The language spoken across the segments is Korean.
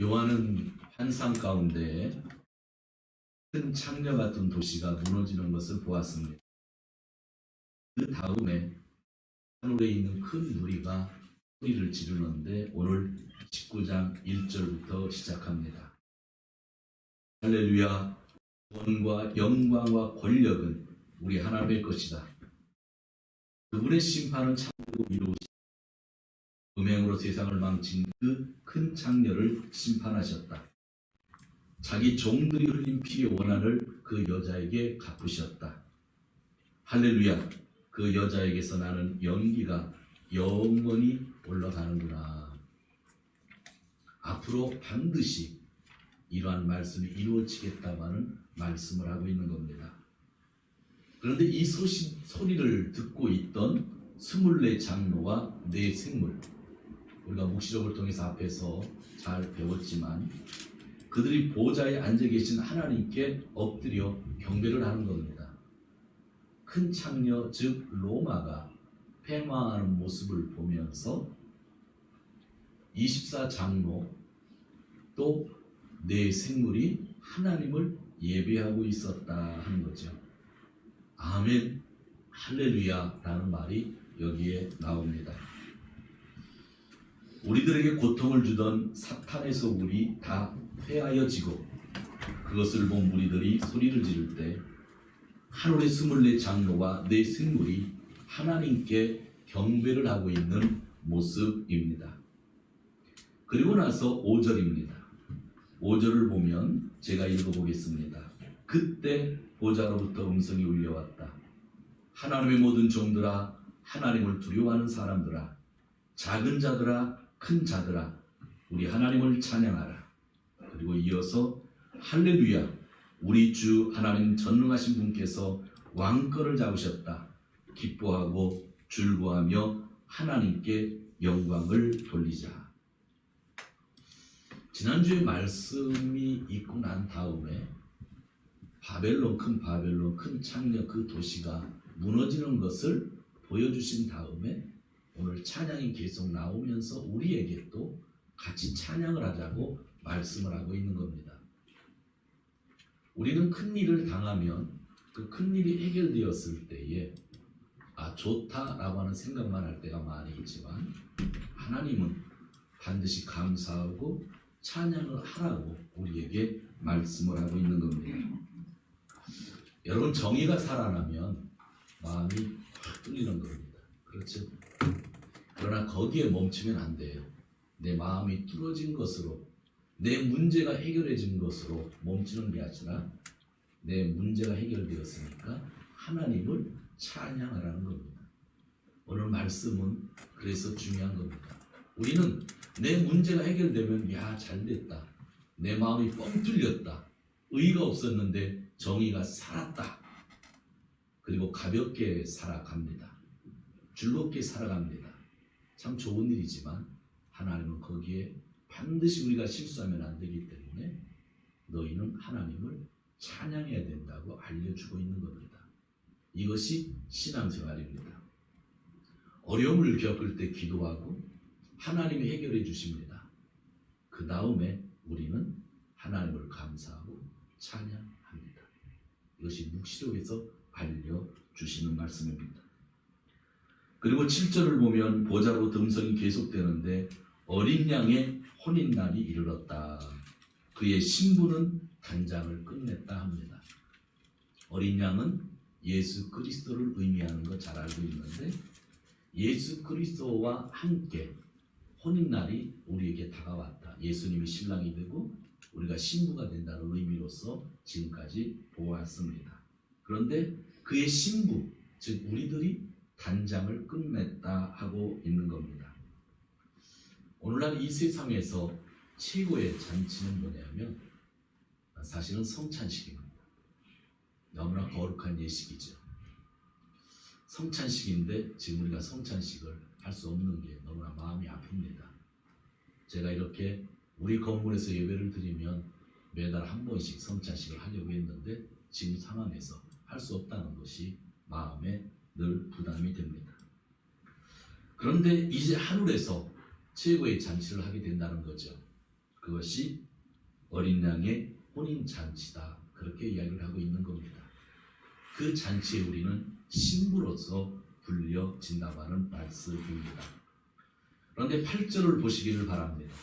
요한은 환상 가운데 큰 창녀 같은 도시가 무너지는 것을 보았습니다. 그 다음에 하늘에 있는 큰 무리가 소리를 지르는데 오늘 19장 1절부터 시작합니다. 할렐루야. 구원과 영광과 권력은 우리 하나님의 것이다. 그분의 심판은 참고 이루시고 음행으로 세상을 망친 그 큰 창녀를 심판하셨다. 자기 종들이 흘린 피의 원한을 그 여자에게 갚으셨다. 할렐루야. 그 여자에게서 나는 연기가 영원히 올라가는구나. 앞으로 반드시 이러한 말씀이 이루어지겠다고 하는 말씀을 하고 있는 겁니다. 그런데 이 소리를 듣고 있던 24 장로와 4 생물, 우리가 묵시록을 통해서 앞에서 잘 배웠지만 그들이 보좌에 앉아 계신 하나님께 엎드려 경배를 하는 겁니다. 큰 창녀 즉 로마가 폐망하는 모습을 보면서 24 장로 또 4 생물이 하나님을 예배하고 있었다 하는 거죠. 아멘, 할렐루야 라는 말이 여기에 나옵니다. 우리들에게 고통을 주던 사탄의 소굴이 다 폐하여지고 그것을 본 무리들이 소리를 지를 때 하늘의 24 장로와 4 생물이 하나님께 경배를 하고 있는 모습입니다. 그리고 나서 5절입니다. 5절을 보면 제가 읽어보겠습니다. 그때 보좌로부터 음성이 울려왔다. 하나님의 모든 종들아, 하나님을 두려워하는 사람들아, 작은 자들아, 큰 자들아, 우리 하나님을 찬양하라. 그리고 이어서 할렐루야, 우리 주 하나님 전능하신 분께서 왕권을 잡으셨다. 기뻐하고 즐거워하며 하나님께 영광을 돌리자. 지난주에 말씀이 있고 난 다음에 바벨론, 큰 창녀 그 도시가 무너지는 것을 보여주신 다음에 오늘 찬양이 계속 나오면서 우리에게 또 같이 찬양을 하자고 말씀을 하고 있는 겁니다. 우리는 큰 일을 당하면 그 큰 일이 해결되었을 때에 좋다라고 하는 생각만 할 때가 많이 있지만 하나님은 반드시 감사하고 찬양을 하라고 우리에게 말씀을 하고 있는 겁니다. 여러분, 정의가 살아나면 마음이 확 뚫리는 겁니다. 그렇죠? 그러나 거기에 멈추면 안 돼요. 내 마음이 뚫어진 것으로, 내 문제가 해결해진 것으로 멈추는 게 아니라 내 문제가 해결되었으니까 하나님을 찬양하라는 겁니다. 오늘 말씀은 그래서 중요한 겁니다. 우리는 내 문제가 해결되면 잘됐다. 내 마음이 뻥 뚫렸다. 의의가 없었는데 정의가 살았다. 그리고 가볍게 살아갑니다. 즐겁게 살아갑니다. 참 좋은 일이지만 하나님은 거기에 반드시 우리가 실수하면 안 되기 때문에 너희는 하나님을 찬양해야 된다고 알려주고 있는 겁니다. 이것이 신앙생활입니다. 어려움을 겪을 때 기도하고 하나님이 해결해 주십니다. 그 다음에 우리는 하나님을 감사하고 찬양합니다. 이것이 묵시록에서 알려주시는 말씀입니다. 그리고 7절을 보면 보좌로부터 음성이 계속되는데 어린 양의 혼인날이 이르렀다. 그의 신부는 단장을 끝냈다 합니다. 어린 양은 예수 그리스도를 의미하는 거 잘 알고 있는데 예수 그리스도와 함께 혼인날이 우리에게 다가왔다. 예수님이 신랑이 되고 우리가 신부가 된다는 의미로서 지금까지 보았습니다. 그런데 그의 신부, 즉 우리들이 단장을 끝냈다 하고 있는 겁니다. 오늘날 이 세상에서 최고의 잔치는 뭐냐면 사실은 성찬식입니다. 너무나 거룩한 예식이죠. 성찬식인데 지금 우리가 성찬식을 할 수 없는 게 너무나 마음이 아픕니다. 제가 이렇게 우리 건물에서 예배를 드리면 매달 한 번씩 성찬식을 하려고 했는데 지금 상황에서 할 수 없다는 것이 마음에 늘 부담이 됩니다. 그런데 이제 하늘에서 최고의 잔치를 하게 된다는 거죠. 그것이 어린 양의 혼인 잔치다. 그렇게 이야기를 하고 있는 겁니다. 그 잔치에 우리는 신부로서 불려진다고 하는 말씀입니다. 그런데 8절을 보시기를 바랍니다.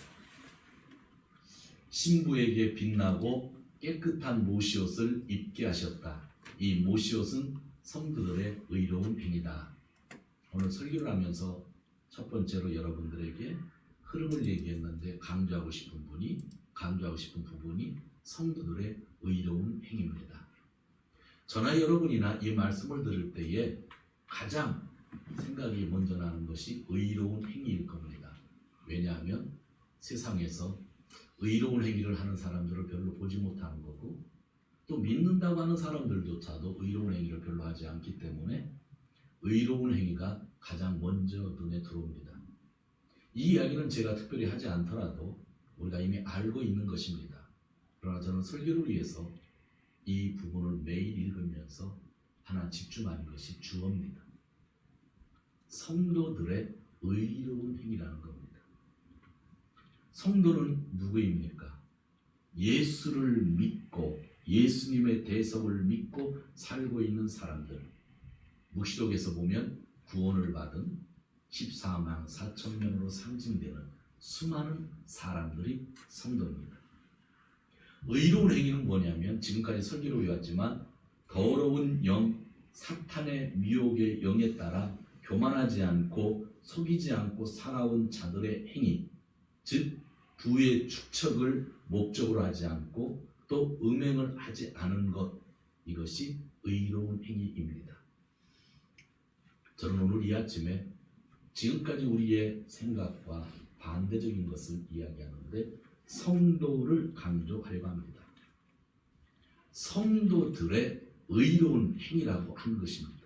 신부에게 빛나고 깨끗한 모시옷을 입게 하셨다. 이 모시옷은 성도들의 의로운 행위다. 오늘 설교를 하면서 첫 번째로 여러분들에게 흐름을 얘기했는데 강조하고 싶은 부분이 성도들의 의로운 행위입니다. 저나 여러분이나 이 말씀을 들을 때에 가장 생각이 먼저 나는 것이 의로운 행위일 겁니다. 왜냐하면 세상에서 의로운 행위를 하는 사람들을 별로 보지 못하는 거고, 또 믿는다고 하는 사람들조차도 의로운 행위를 별로 하지 않기 때문에 의로운 행위가 가장 먼저 눈에 들어옵니다. 이 이야기는 제가 특별히 하지 않더라도 우리가 이미 알고 있는 것입니다. 그러나 저는 설교를 위해서 이 부분을 매일 읽으면서 하나 집중하는 것이 주어입니다. 성도들의 의로운 행위라는 겁니다. 성도는 누구입니까? 예수를 믿고 예수님의 대속을 믿고 살고 있는 사람들. 묵시록에서 보면 구원을 받은 14만 4천 명으로 상징되는 수많은 사람들이 성도입니다. 의로운 행위는 뭐냐면 지금까지 설교를 외웠지만 더러운 영, 사탄의 미혹의 영에 따라 교만하지 않고 속이지 않고 살아온 자들의 행위, 즉 부의 축척을 목적으로 하지 않고 또 음행을 하지 않은 것, 이것이 의로운 행위입니다. 저는 오늘 이 아침에 지금까지 우리의 생각과 반대적인 것을 이야기하는데 성도를 강조하려고 합니다. 성도들의 의로운 행위라고 하는 것입니다.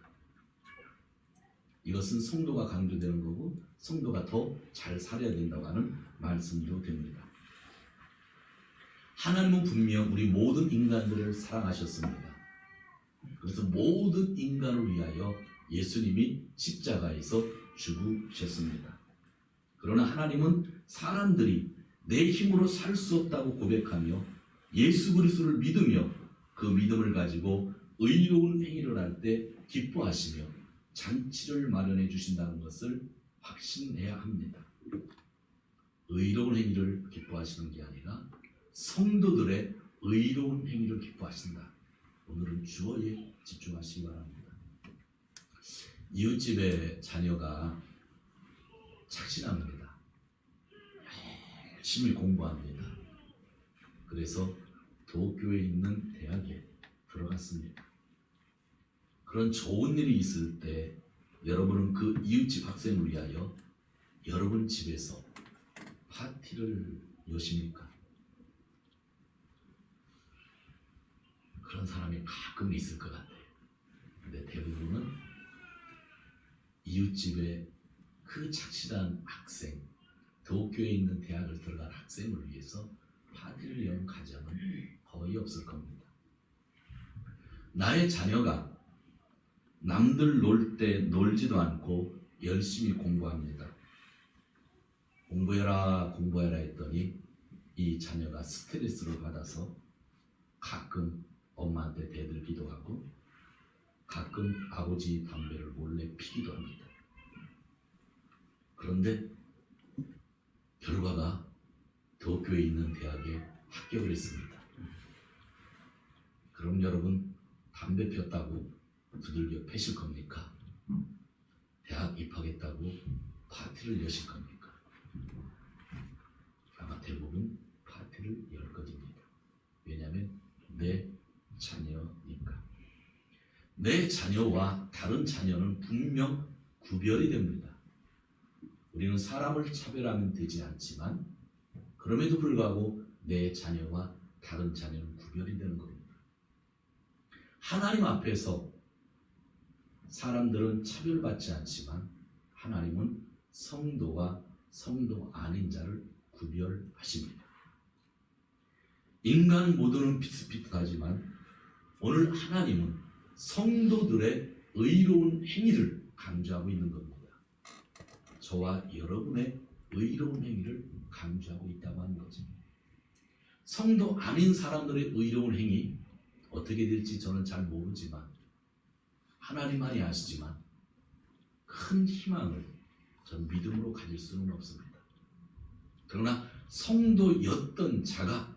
이것은 성도가 강조되는 거고 성도가 더 잘 살아야 된다고 하는 말씀도 됩니다. 하나님은 분명 우리 모든 인간들을 사랑하셨습니다. 그래서 모든 인간을 위하여 예수님이 십자가에서 죽으셨습니다. 그러나 하나님은 사람들이 내 힘으로 살 수 없다고 고백하며 예수 그리스도를 믿으며 그 믿음을 가지고 의로운 행위를 할 때 기뻐하시며 잔치를 마련해 주신다는 것을 확신해야 합니다. 의로운 행위를 기뻐하시는 게 아니라 성도들의 의로운 행위를 기뻐하신다. 오늘은 주어에 집중하시기 바랍니다. 이웃집의 자녀가 착실합니다. 열심히 공부합니다. 그래서 도쿄에 있는 대학에 들어갔습니다. 그런 좋은 일이 있을 때 여러분은 그 이웃집 학생을 위하여 여러분 집에서 파티를 여십니까? 그런 사람이 가끔 있을 것 같아요. 근데 대부분은 이웃집의 그 착실한 학생, 도쿄에 있는 대학을 들어간 학생을 위해서 파티를 여는 가정은 거의 없을 겁니다. 나의 자녀가 남들 놀 때 놀지도 않고 열심히 공부합니다. 공부해라 했더니 이 자녀가 스트레스를 받아서 가끔 엄마한테 대들기도 하고 가끔 아버지 담배를 몰래 피기도 합니다. 그런데 결과가 도쿄에 있는 대학에 합격을 했습니다. 그럼 여러분 담배 폈다고 두들겨 패실 겁니까? 대학 입학했다고 파티를 여실 겁니까? 아마 대부분 파티를 열 것입니다. 왜냐하면 내 자녀니까. 내 자녀와 다른 자녀는 분명 구별이 됩니다. 우리는 사람을 차별하면 되지 않지만 그럼에도 불구하고 내 자녀와 다른 자녀는 구별이 되는 겁니다. 하나님 앞에서 사람들은 차별받지 않지만 하나님은 성도와 성도 아닌 자를 구별하십니다. 인간 모두는 비슷비슷하지만 오늘 하나님은 성도들의 의로운 행위를 강조하고 있는 겁니다. 저와 여러분의 의로운 행위를 강조하고 있다고 하는 거죠. 성도 아닌 사람들의 의로운 행위 어떻게 될지 저는 잘 모르지만 하나님만이 아시지만 큰 희망을 전 믿음으로 가질 수는 없습니다. 그러나 성도였던 자가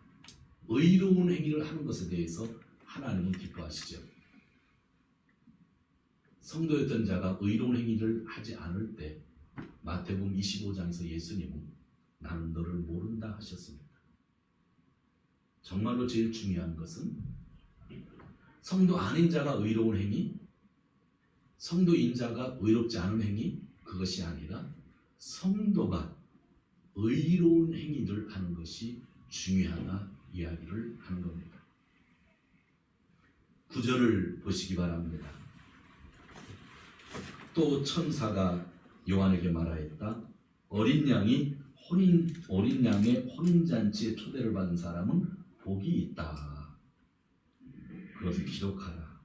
의로운 행위를 하는 것에 대해서 하나님은 기뻐하시죠. 성도였던 자가 의로운 행위를 하지 않을 때 마태복음 25장에서 예수님은 나는 너를 모른다 하셨습니다. 정말로 제일 중요한 것은 성도 아닌 자가 의로운 행위, 성도인 자가 의롭지 않은 행위, 그것이 아니라 성도가 의로운 행위를 하는 것이 중요하다 이야기를 하는 겁니다. 9절을 보시기 바랍니다. 또 천사가 요한에게 말하였다. 어린 양의 혼인잔치에 초대를 받은 사람은 복이 있다. 그것을 기록하라.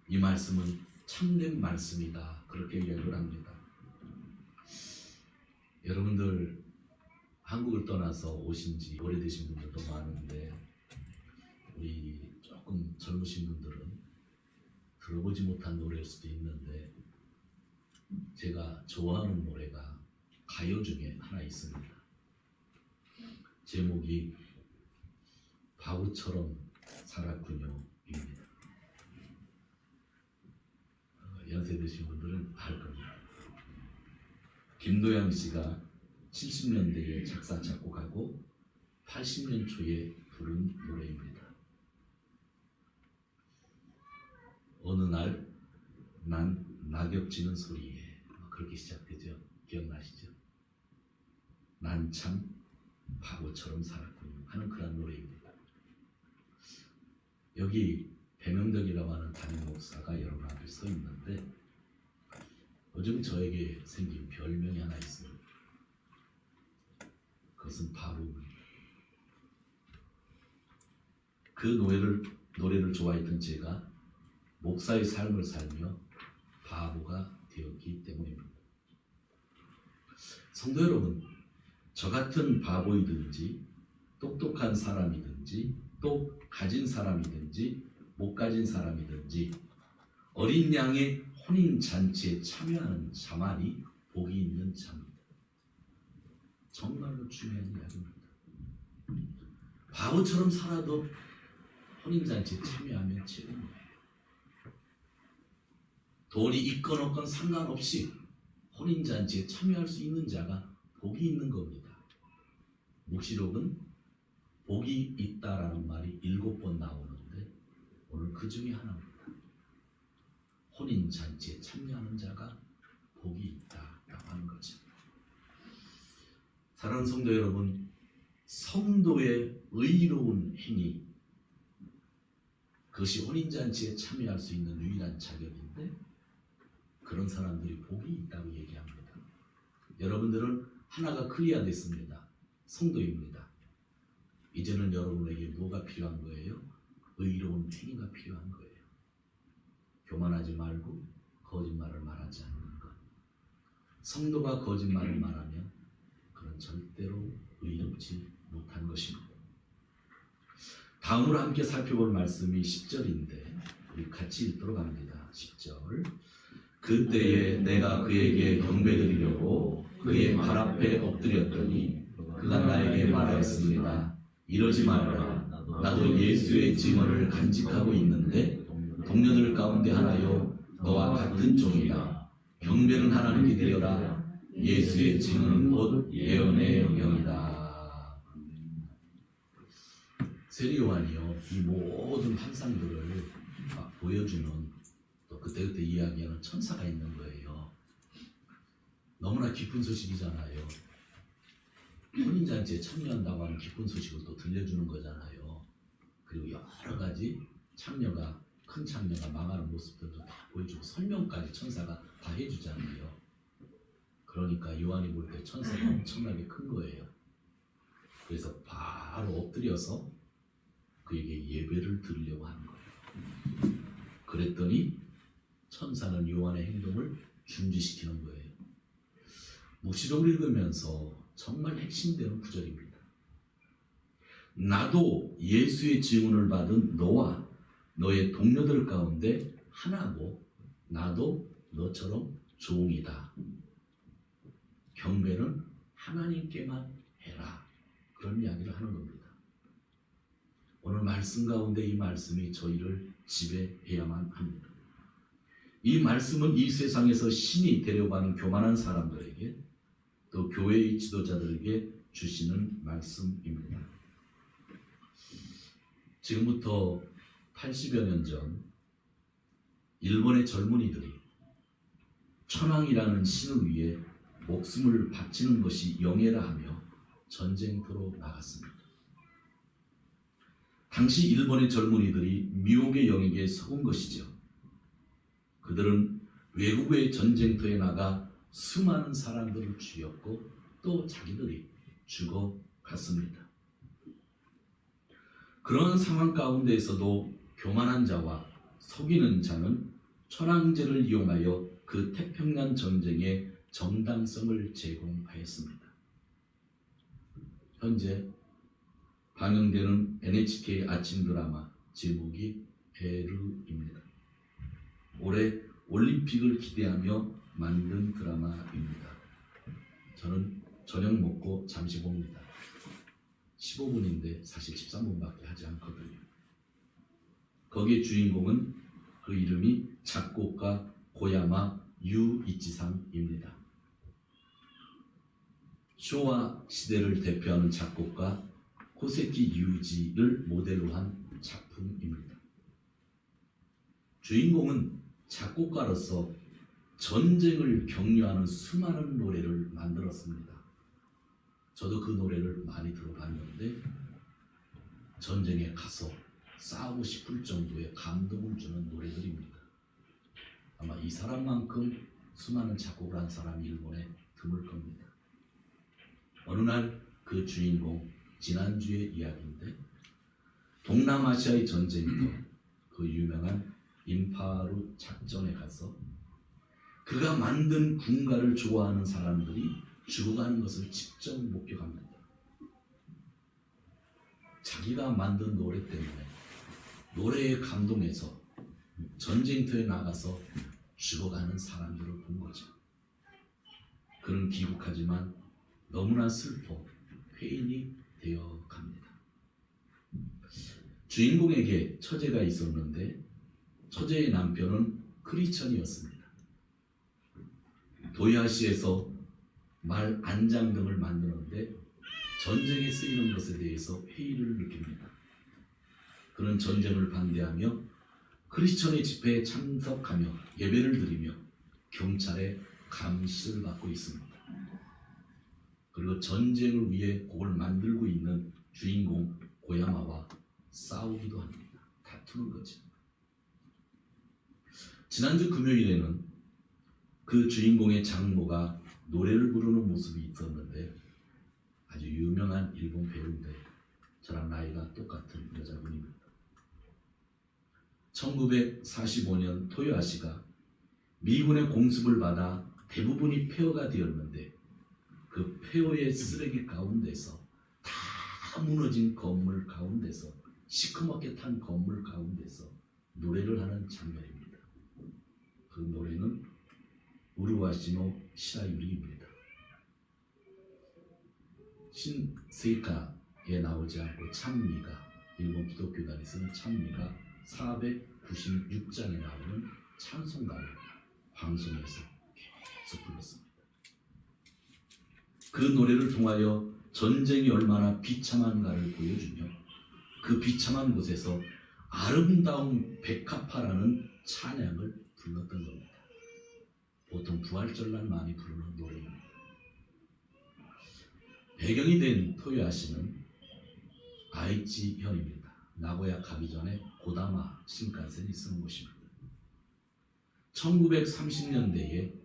이 말씀은 참된 말씀이다. 그렇게 이야기를 합니다. 여러분들 한국을 떠나서 오신 지 오래되신 분들도 많은데 우리 조금 젊으신 분들은 들어보지 못한 노래일 수도 있는데 제가 좋아하는 노래가 가요 중에 하나 있습니다. 제목이 바보처럼 살았군요입니다. 연세 드신 분들은 알 겁니다. 김도양 씨가 70년대에 작사 작곡하고 80년 초에 부른 노래입니다. 어느 날 난 낙엽 지는 소리에 그렇게 시작되죠. 기억나시죠? 난 참 바보처럼 살았군요 하는 그런 노래입니다. 여기 배명덕이라고 하는 담임 목사가 여러분 앞에 서 있는데 요즘 저에게 생긴 별명이 하나 있습니다. 그것은 바보입니다. 그 노래를 좋아했던 제가 목사의 삶을 살며 바보가 되었기 때문입니다. 성도 여러분, 저 같은 바보이든지 똑똑한 사람이든지 또 가진 사람이든지 못 가진 사람이든지 어린 양의 혼인잔치에 참여하는 자만이 복이 있는 자입니다. 정말로 중요한 이야기입니다. 바보처럼 살아도 혼인잔치에 참여하면 지는 거예요. 돈이 있건 없건 상관없이 혼인잔치에 참여할 수 있는 자가 복이 있는 겁니다. 묵시록은 복이 있다라는 말이 7번 나오는데 오늘 그 중에 하나입니다. 혼인잔치에 참여하는 자가 복이 있다라고 하는 거죠. 사랑하는 성도 여러분, 성도의 의로운 행위, 그것이 혼인잔치에 참여할 수 있는 유일한 자격인데 그런 사람들이 복이 있다고 얘기합니다. 여러분들은 하나가 클리어됐습니다. 성도입니다. 이제는 여러분에게 뭐가 필요한 거예요? 의로운 행위가 필요한 거예요. 교만하지 말고 거짓말을 말하지 않는 것. 성도가 거짓말을 말하면 그건 절대로 의롭지 못한 것입니다. 다음으로 함께 살펴볼 말씀이 10절인데 우리 같이 읽도록 합니다. 10절. 그때에 내가 그에게 경배드리려고 그의 발 앞에 엎드렸더니 그가 나에게 말하였습니다. 이러지 말아라. 나도 예수의 증언을 간직하고 있는데 동료들 가운데 하나요 너와 같은 종이다. 경배는 하나님께 드려라. 예수의 증언은 곧 예언의 영이다. 세례 요한이요 이 모든 환상들을 막 보여주는 또 그때그때 이야기하는 천사가 있는 거예요. 너무나 기쁜 소식이잖아요. 혼인잔치에 참여한다고 하는 기쁜 소식을 또 들려주는 거잖아요. 그리고 여러 가지 창녀가 큰 창녀가 망하는 모습들도 다 보여주고 설명까지 천사가 다 해주잖아요. 그러니까 요한이 볼 때 천사가 엄청나게 큰 거예요. 그래서 바로 엎드려서 그에게 예배를 드리려고 하는 거예요. 그랬더니 천사는 요한의 행동을 중지시키는 거예요. 묵시록을 읽으면서 정말 핵심되는 구절입니다. 나도 예수의 증언을 받은 너와 너의 동료들 가운데 하나고 나도 너처럼 종이다. 경배는 하나님께만 해라. 그런 이야기를 하는 겁니다. 오늘 말씀 가운데 이 말씀이 저희를 지배해야만 합니다. 이 말씀은 이 세상에서 신이 되려고 하는 교만한 사람들에게 또 교회의 지도자들에게 주시는 말씀입니다. 지금부터 80여 년 전 일본의 젊은이들이 천황이라는 신을 위해 목숨을 바치는 것이 영예라 하며 전쟁터로 나갔습니다. 당시 일본의 젊은이들이 미혹의 영에게 속은 것이죠. 그들은 외국의 전쟁터에 나가 수많은 사람들을 죽였고 또 자기들이 죽어갔습니다. 그런 상황 가운데에서도 교만한 자와 속이는 자는 천황제를 이용하여 그 태평양 전쟁의 정당성을 제공하였습니다. 현재 방영되는 NHK 아침 드라마 제목이 베르입니다. 올해 올림픽을 기대하며 만든 드라마입니다. 저는 저녁 먹고 잠시 봅니다. 15분인데 사실 13분밖에 하지 않거든요. 거기에 주인공은 그 이름이 작곡가 고야마 유이치상입니다. 쇼와 시대를 대표하는 작곡가 코세키 유지를 모델로 한 작품입니다. 주인공은 작곡가로서 전쟁을 격려하는 수많은 노래를 만들었습니다. 저도 그 노래를 많이 들어봤는데 전쟁에 가서 싸우고 싶을 정도의 감동을 주는 노래들입니다. 아마 이 사람만큼 수많은 작곡을 한 사람이 일본에 드물 겁니다. 어느 날 그 주인공, 지난주의 이야기인데 동남아시아의 전쟁터 그 유명한 임파루 작전에 가서 그가 만든 군가를 좋아하는 사람들이 죽어가는 것을 직접 목격합니다. 자기가 만든 노래 때문에 노래에 감동해서 전쟁터에 나가서 죽어가는 사람들을 본 거죠. 그는 귀국하지만 너무나 슬퍼 회인이 되어 갑니다. 주인공에게 처제가 있었는데 처제의 남편은 크리스천이었습니다. 도야시에서 말 안장 등을 만드는데 전쟁에 쓰이는 것에 대해서 회의를 느낍니다. 그는 전쟁을 반대하며 크리스천의 집회에 참석하며 예배를 드리며 경찰의 감시를 받고 있습니다. 그리고 전쟁을 위해 곡을 만들고 있는 주인공 고야마와 싸우기도 합니다. 다투는 거죠. 지난주 금요일에는 그 주인공의 장모가 노래를 부르는 모습이 있었는데 아주 유명한 일본 배우인데 저랑 나이가 똑같은 여자분입니다. 1945년 토요아시가 미군의 공습을 받아 대부분이 폐허가 되었는데 그 폐허의 쓰레기 가운데서 다 무너진 건물 가운데서 시커멓게 탄 건물 가운데서 노래를 하는 장면입니다. 그 노래는 우루와시노 시라유리입니다. 신세이카에 나오지 않고 찬미가 일본 기독교단이 쓰는 찬미가 496장에 나오는 찬송가를 방송에서 계속 불렀습니다. 그 노래를 통하여 전쟁이 얼마나 비참한가를 보여주며 그 비참한 곳에서 아름다운 백합화라는 찬양을 불렀던 겁니다. 보통 부활절날 많이 부르는 노래입니다. 배경이 된 토요아시는 아이치현입니다. 나고야 가기 전에 고다마 신칸센이 쓰는 곳입니다. 1930년대에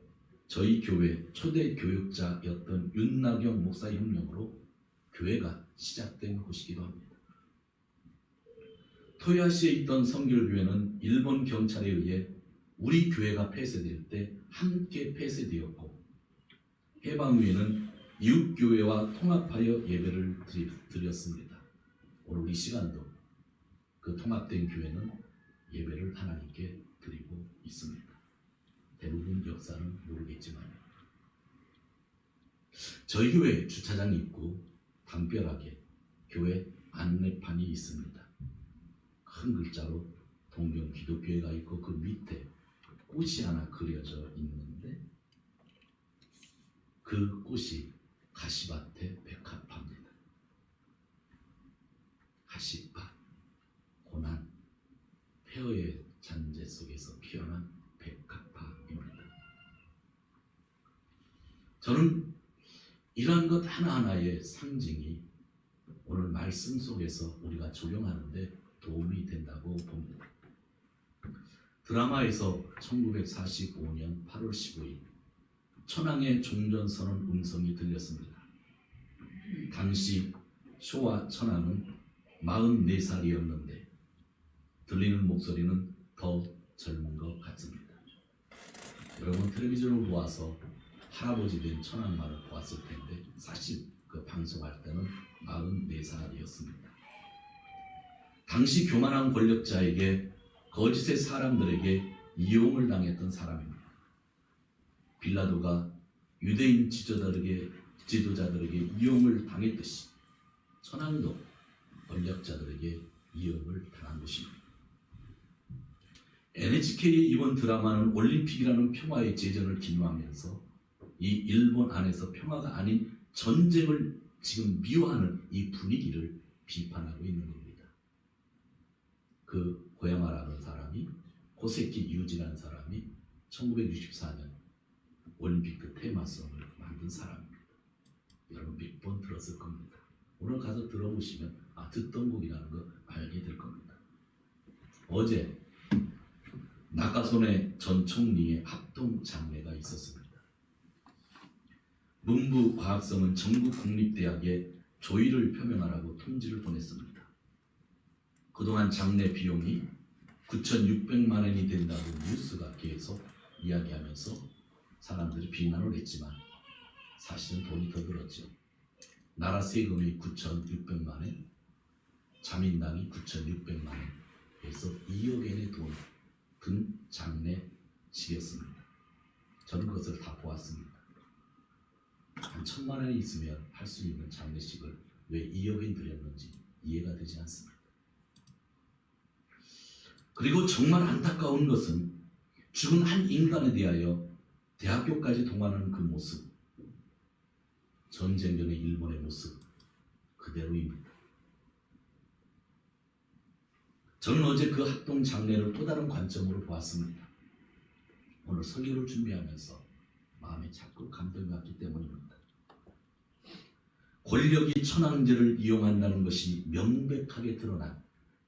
저희 교회 초대 교육자였던 윤나경 목사 협력으로 교회가 시작된 곳이기도 합니다. 토요아시에 있던 성결교회는 일본 경찰에 의해 우리 교회가 폐쇄될 때 함께 폐쇄되었고 해방 후에는 이웃교회와 통합하여 예배를 드렸습니다. 오늘 이 시간도 그 통합된 교회는 예배를 하나님께 드리고 있습니다. 대부분 역사는 모르겠지만 저희 교회 주차장 입구 담벼락에 교회 안내판이 있습니다. 큰 글자로 동경 기독교회가 있고 그 밑에 꽃이 하나 그려져 있는데 그 꽃이 가시밭의 백합화입니다. 가시밭, 고난, 폐허의 잔재 속에서 피어난 백합화입니다. 저는 이러한 것 하나하나의 상징이 오늘 말씀 속에서 우리가 적용하는 데 도움이 된다고 봅니다. 드라마에서 1945년 8월 15일 천황의 종전선언 음성이 들렸습니다. 당시 쇼와 천황은 44살이었는데 들리는 목소리는 더 젊은 것 같습니다. 여러분 텔레비전을 보아서 할아버지 된 천황만을 보았을 텐데 사실 그 방송할 때는 44살이었습니다. 당시 교만한 권력자에게 거짓의 사람들에게 이용을 당했던 사람입니다. 빌라도가 유대인 지도자들에게 이용을 당했듯이 천황도 권력자들에게 이용을 당한 것입니다. NHK의 이번 드라마는 올림픽이라는 평화의 제전을 기념하면서 이 일본 안에서 평화가 아닌 전쟁을 지금 미워하는 이 분위기를 비판하고 있는 겁니다. 그 고야마라는 사람이 고세키 유지라는 사람이 1964년 올림픽 그 테마송을 만든 사람입니다. 여러분 몇 번 들었을 겁니다. 오늘 가서 들어보시면 듣던 곡이라는 거 알게 될 겁니다. 어제 나카소네 전 총리의 합동 장례가 있었습니다. 문부 과학성은 전국 국립대학에 조의를 표명하라고 통지를 보냈습니다. 그동안 장례 비용이 9,600만 원이 된다고 뉴스가 계속 이야기하면서 사람들이 비난을 했지만 사실은 돈이 더 들었죠. 나라 세금이 9,600만 원, 자민당이 9,600만 원, 그래서 2억 원의 돈 든 장례식이었습니다. 저는 그것을 다 보았습니다. 한 1,000만 원이 있으면 할 수 있는 장례식을 왜 2억 원 들였는지 이해가 되지 않습니다. 그리고 정말 안타까운 것은 죽은 한 인간에 대하여 대학교까지 동원하는 그 모습, 전쟁 전의 일본의 모습 그대로입니다. 저는 어제 그 합동 장례를 또 다른 관점으로 보았습니다. 오늘 설교를 준비하면서 마음에 자꾸 감동이 왔기 때문입니다. 권력이 천황제를 이용한다는 것이 명백하게 드러난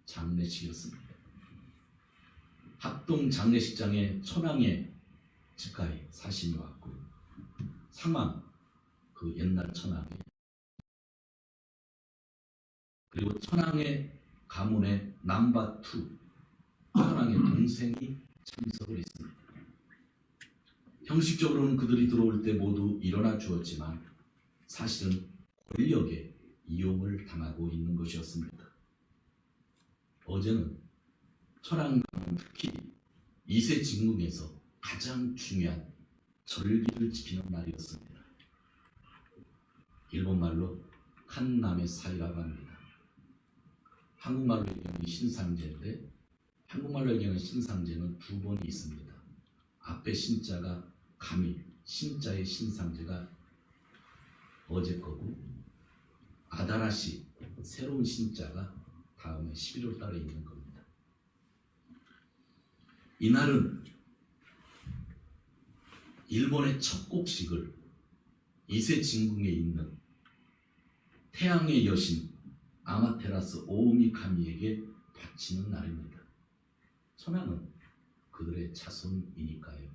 장례식이었습니다. 합동 장례식장에 천황의 직가에 사신이 왔고 상황 그 옛날 천황의 그리고 천황의 가문의 남바2 천황의 동생이 참석을 했습니다. 형식적으로는 그들이 들어올 때 모두 일어나 주었지만 사실은 권력에 이용을 당하고 있는 것이었습니다. 어제는 천황 가문 특히 2세 진궁에서 가장 중요한 절기를 지키는 날이었습니다. 일본말로 칸나메 사이라고 합니다. 한국말로 얘기하는 신상제인데 한국말로 얘기하는 신상제는 두 번이 있습니다. 앞에 신자가 가미, 신자의 신상제가 어제 거고 아다라시, 새로운 신자가 다음에 11월 달에 있는 겁니다. 이날은 일본의 첫 곡식을 2세 진궁에 있는 태양의 여신 아마테라스 오우미 카미에게 바치는 날입니다. 천황은 그들의 자손이니까요.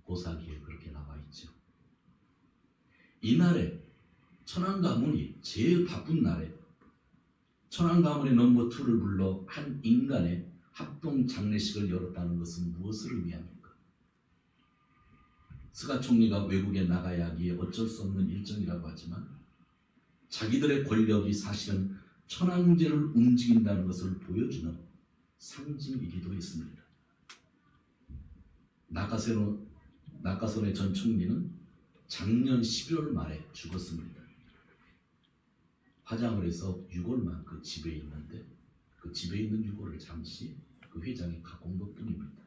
고사기에 그렇게 나와 있죠. 이날에 천황 가문이 제일 바쁜 날에 천황 가문의 넘버 2를 불러 한 인간의 합동 장례식을 열었다는 것은 무엇을 의미합니까? 스가 총리가 외국에 나가야 하기에 어쩔 수 없는 일정이라고 하지만 자기들의 권력이 사실은 천황제를 움직인다는 것을 보여주는 상징이기도 했습니다. 낙하선의 전 총리는 작년 11월 말에 죽었습니다. 화장을 해서 유골만 그 집에 있는데 그 집에 있는 유골을 잠시 그 회장이 갖고 온 것뿐입니다.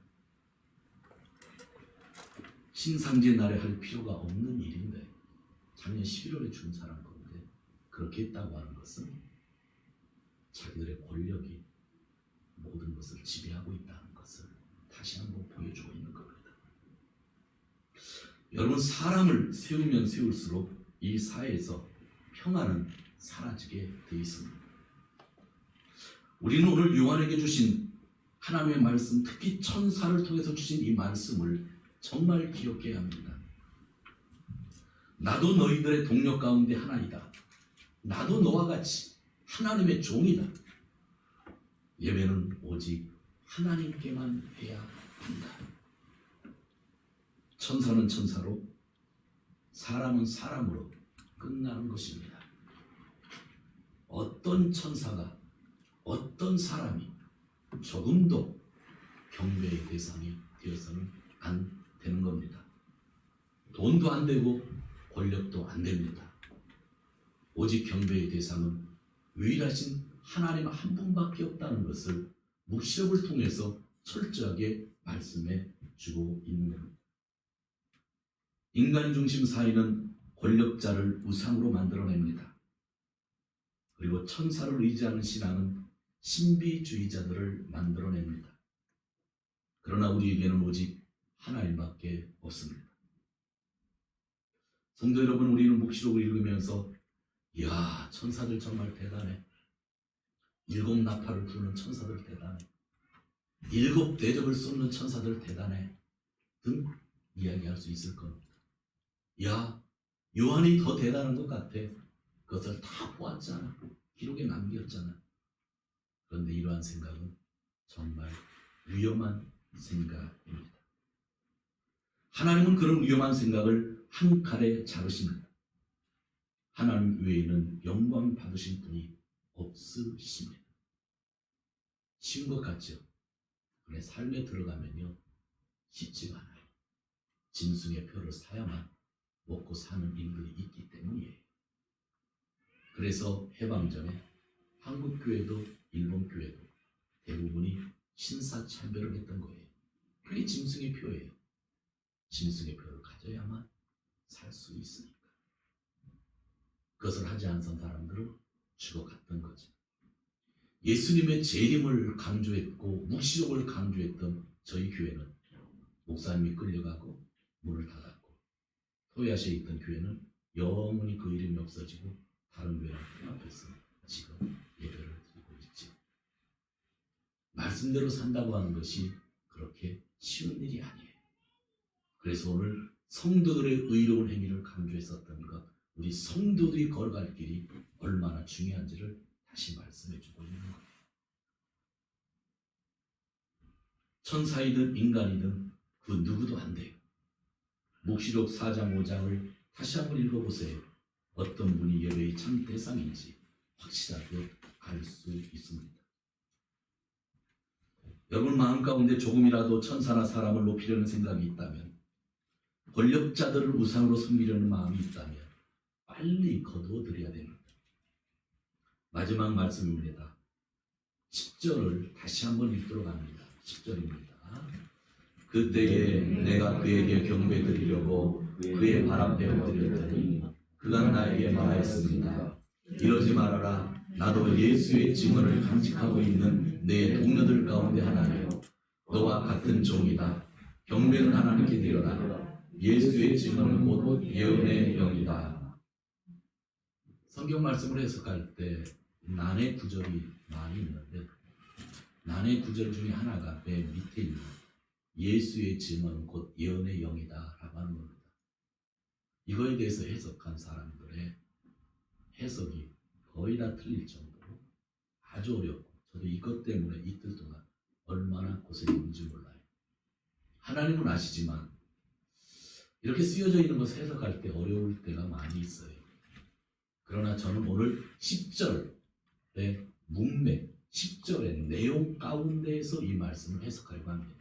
신상제 날에 할 필요가 없는 일인데 작년 11월에 죽은 사람 건데 그렇게 했다고 하는 것은 자기들의 권력이 모든 것을 지배하고 있다는 것을 다시 한번 보여주고 있는 겁니다. 여러분, 사람을 세우면 세울수록 이 사회에서 평화는 사라지게 되어 있습니다. 우리는 오늘 요한에게 주신 하나님의 말씀, 특히 천사를 통해서 주신 이 말씀을 정말 기억해야 합니다. 나도 너희들의 동력 가운데 하나이다. 나도 너와 같이 하나님의 종이다. 예배는 오직 하나님께만 해야 한다. 천사는 천사로, 사람은 사람으로 끝나는 것입니다. 어떤 천사가, 어떤 사람이 조금도 경배의 대상이 되어서는 안 되는 겁니다. 돈도 안 되고 권력도 안 됩니다. 오직 경배의 대상은 유일하신 하나님 한 분밖에 없다는 것을 묵시록을 통해서 철저하게 말씀해 주고 있는 겁니다. 인간 중심 사회는 권력자를 우상으로 만들어냅니다. 그리고 천사를 의지하는 신앙은 신비주의자들을 만들어냅니다. 그러나 우리에게는 오직 하나님밖에 없습니다. 성도 여러분, 우리는 묵시록을 읽으면서 이야, 천사들 정말 대단해. 7 나팔을 부는 천사들 대단해. 7 대접을 쏟는 천사들 대단해. 등 이야기할 수 있을 겁니다. 야, 요한이 더 대단한 것 같아. 그것을 다 보았잖아. 기록에 남겼잖아. 그런데 이러한 생각은 정말 위험한 생각입니다. 하나님은 그런 위험한 생각을 한 칼에 잡으십니다. 하나님 외에는 영광 받으신 분이 없으십니다. 쉬운 것 같죠? 그런데 삶에 들어가면요, 쉽지가 않아요. 짐승의 표를 사야만 먹고 사는 일들이 있기 때문이에요. 그래서 해방전에 한국 교회도 일본 교회도 대부분이 신사참배를 했던 거예요. 그게 짐승의 표예요. 짐승의 표를 가져야만 살 수 있으니까. 그것을 하지 않은 사람들은 죽어갔던 거죠. 예수님의 재림을 강조했고 묵시록을 강조했던 저희 교회는 목사님이 끌려가고 문을 닫았고, 토야시에 있던 교회는 영원히 그 이름이 없어지고 다른 교회랑 통합해서 지금 예배를 드리고 있지. 말씀대로 산다고 하는 것이 그렇게 쉬운 일이 아니에요. 그래서 오늘 성도들의 의로운 행위를 강조했었던 것, 우리 성도들이 걸어갈 길이 얼마나 중요한지를 다시 말씀해 주고 있는 거예요. 천사이든 인간이든 그 누구도 안 돼요. 묵시록 4장 5장을 다시 한번 읽어보세요. 어떤 분이 예배의 참 대상인지 확실하게 알 수 있습니다. 여러분 마음 가운데 조금이라도 천사나 사람을 높이려는 생각이 있다면, 권력자들을 우상으로 섬기려는 마음이 있다면 빨리 거두어드려야 됩니다. 마지막 말씀입니다. 10절을 다시 한번 읽도록 합니다. 10절입니다. 그때에 내가 그에게 경배드리려고 그의 발 앞에 엎드렸더니 그가 나에게 말하였습니다. 이러지 말아라. 나도 예수의 증언을 간직하고 있는 내 동료들 가운데 하나요. 너와 같은 종이다. 경배는 하나님께 드려라. 예수의 증언은 곧 예언의 영이다. 성경 말씀을 해석할 때 난의 구절이 많이 있는데, 난의 구절 중에 하나가 맨 밑에 있는 예수의 증언은 곧 예언의 영이다 라고 하는 겁니다. 이거에 대해서 해석한 사람들의 해석이 거의 다 틀릴 정도로 아주 어렵고, 저도 이것 때문에 이틀 동안 얼마나 고생했는지 몰라요. 하나님은 아시지만 이렇게 쓰여져 있는 것을 해석할 때 어려울 때가 많이 있어요. 그러나 저는 오늘 10절 문맥 10절의 내용 가운데에서 이 말씀을 해석하려고 합니다.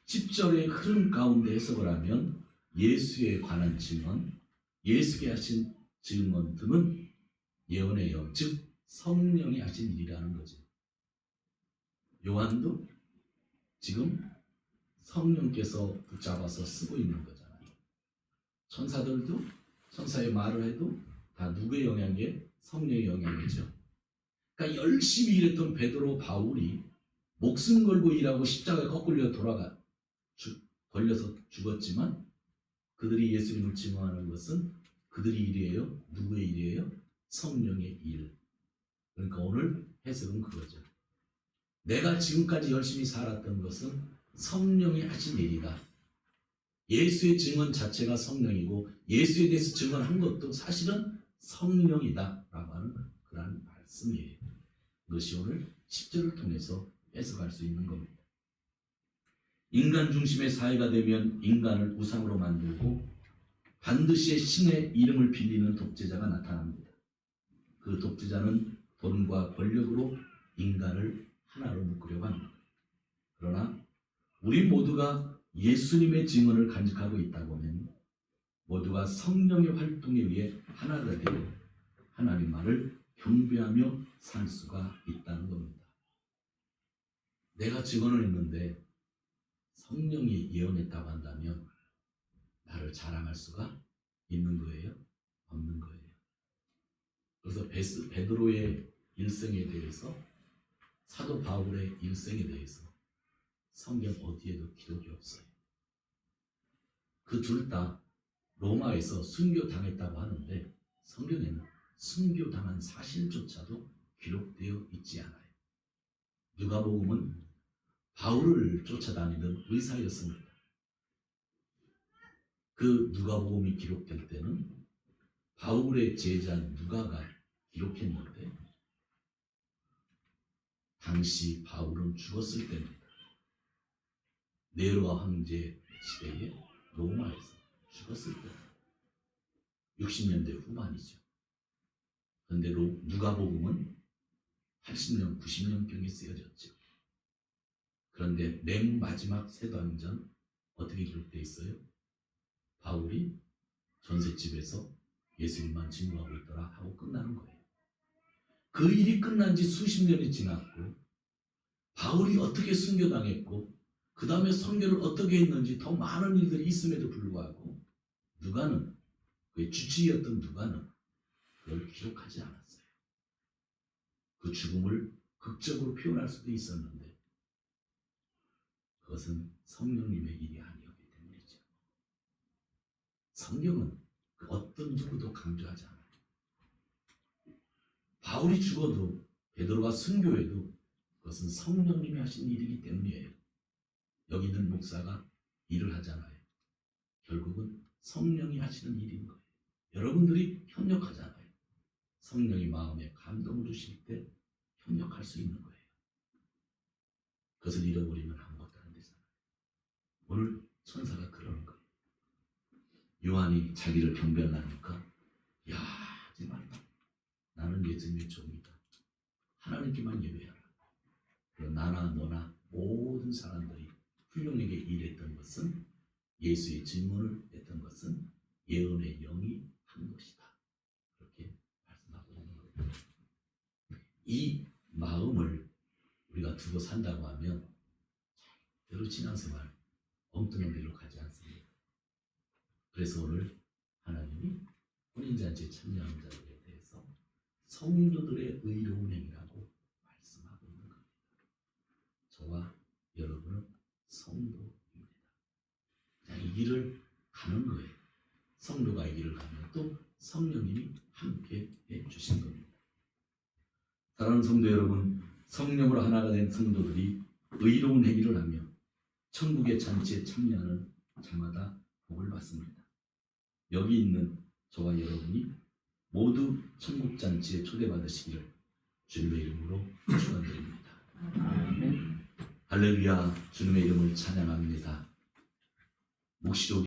10절의 흐름 가운데 해석을 하면 예수에 관한 증언, 예수께 하신 증언 등은 예언의 영, 즉 성령이 하신 일이라는 거죠. 요한도 지금 성령께서 붙잡아서 쓰고 있는 거잖아요. 천사들도 천사의 말을 해도 다 누구의 영향이에요? 성령의 영향이죠. 그러니까 열심히 일했던 베드로, 바울이 목숨 걸고 일하고 십자가에 거꾸로 걸려서 죽었지만 그들이 예수님을 증언하는 것은 그들의 일이에요? 누구의 일이에요? 성령의 일. 그러니까 오늘 해석은 그거죠. 내가 지금까지 열심히 살았던 것은 성령이 하신 일이다. 예수의 증언 자체가 성령이고 예수에 대해서 증언한 것도 사실은 성령이다 라고 하는 그런 말씀이에요. 그것이 오늘 10절을 통해서 해석할 수 있는 겁니다. 인간 중심의 사회가 되면 인간을 우상으로 만들고 반드시 신의 이름을 빌리는 독재자가 나타납니다. 그 독재자는 돈과 권력으로 인간을 하나로 묶으려고 합니다. 그러나 우리 모두가 예수님의 증언을 간직하고 있다고 하면 모두가 성령의 활동에 의해 하나가 되어 하나님만을 경배하며 살 수가 있다는 겁니다. 내가 증언을 했는데 성령이 예언했다고 한다면 나를 자랑할 수가 있는 거예요? 없는 거예요? 그래서 베드로의 일생에 대해서 사도 바울의 일생에 대해서 성경 어디에도 기록이 없어요. 그 둘 다 로마에서 순교당했다고 하는데 성경에는 순교당한 사실조차도 기록되어 있지 않아요. 누가복음은 바울을 쫓아다니던 의사였습니다. 그 누가복음이 기록될 때는 바울의 제자 누가가 기록했는데 당시 바울은 죽었을 때입니다. 네로 황제 시대에 로마에서 죽었을 때 60년대 후반이죠. 그런데 누가복음은 80년, 90년경에 쓰여졌죠. 그런데 맨 마지막 세도항전 어떻게 기록되어 있어요? 바울이 전셋집에서 예수님만 증거하고 있더라 하고 끝나는 거예요. 그 일이 끝난 지 수십 년이 지났고 바울이 어떻게 순교당했고 그 다음에 선교를 어떻게 했는지 더 많은 일들이 있음에도 불구하고 누가는 그의 주치의였던 누가는 그걸 기록하지 않았어요. 그 죽음을 극적으로 표현할 수도 있었는데 그것은 성령님의 일이 아니었기 때문이죠. 성경은 그 어떤 누구도 강조하지 않아요. 바울이 죽어도 베드로가 순교해도 그것은 성령님이 하신 일이기 때문이에요. 여기 있는 목사가 일을 하잖아요. 결국은 성령이 하시는 일인 거예요. 여러분들이 협력하잖아요. 성령이 마음에 감동을 주실 때 협력할 수 있는 거예요. 그것을 잃어버리면 아무것도 안 되잖아요. 오늘 천사가 그러는 거예요. 요한이 자기를 경배하니까 야 하지 말라. 나는 예수님의 종이다. 하나님께만 예배하라. 나나 너나 모든 사람들이 훌륭하게 일했던 것은 예수의 증언을 했던 것은 예언의 영이 한 것이다. 그렇게 말씀하고 있는 거예요. 이 마음을 우리가 두고 산다고 하면 절대로 신앙생활 엉뚱한 데로 가지 않습니다. 그래서 오늘 하나님이 혼인잔치에 참여하는 자들에 대해서 성도들의 의로운 행위라고 말씀하고 있는 겁니다. 저와 여러분은 성도입니다. 그냥 이 길을 가는 거예요. 성도가 이 길을 가면 또 성령님이 함께 해주신 겁니다. 사랑하는 성도 여러분, 성령으로 하나가 된 성도들이 의로운 행위를 하며 천국의 잔치에 참여하는 자마다 복을 받습니다. 여기 있는 저와 여러분이 모두 천국 잔치에 초대받으시기를 주님의 이름으로 축원드립니다. 할렐루야. 주님의 이름을 찬양합니다. 묵시록